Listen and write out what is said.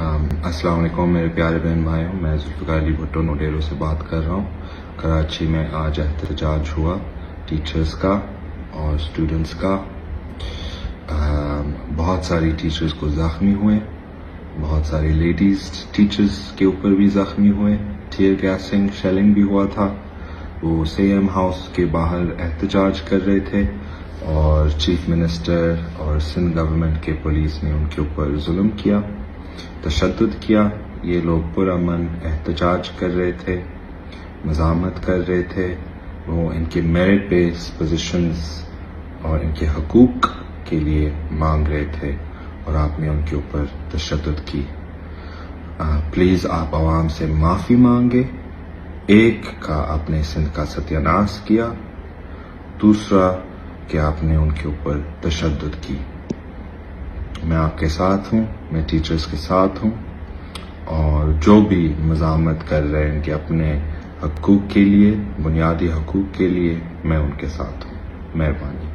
السلام علیکم میرے پیارے بہن بھائیوں، میں ذوالفقار علی بھٹو نوڈیرو سے بات کر رہا ہوں۔ کراچی میں آج احتجاج ہوا ٹیچرز کا اور اسٹوڈنٹس کا۔ بہت ساری ٹیچرز کو زخمی ہوئے، بہت ساری لیڈیز ٹیچرز کے اوپر بھی زخمی ہوئے، ٹیئر گیسنگ شیلنگ بھی ہوا تھا۔ وہ سی ایم ہاؤس کے باہر احتجاج کر رہے تھے اور چیف منسٹر اور سندھ گورنمنٹ کے پولیس نے ان کے اوپر ظلم کیا، تشدد کیا۔ یہ لوگ پرامن احتجاج کر رہے تھے، مزاحمت کر رہے تھے، وہ ان کے میرٹ بیس پوزیشنز اور ان کے حقوق کے لیے مانگ رہے تھے اور آپ نے ان کے اوپر تشدد کی۔ پلیز آپ عوام سے معافی مانگے۔ ایک کا آپ نے سندھ کا ستیہ ناش کیا، دوسرا کہ آپ نے ان کے اوپر تشدد کی۔ میں آپ کے ساتھ ہوں، میں ٹیچرز کے ساتھ ہوں، اور جو بھی مزاحمت کر رہے ہیں کہ اپنے حقوق کے لیے، بنیادی حقوق کے لیے، میں ان کے ساتھ ہوں۔ مہربانی۔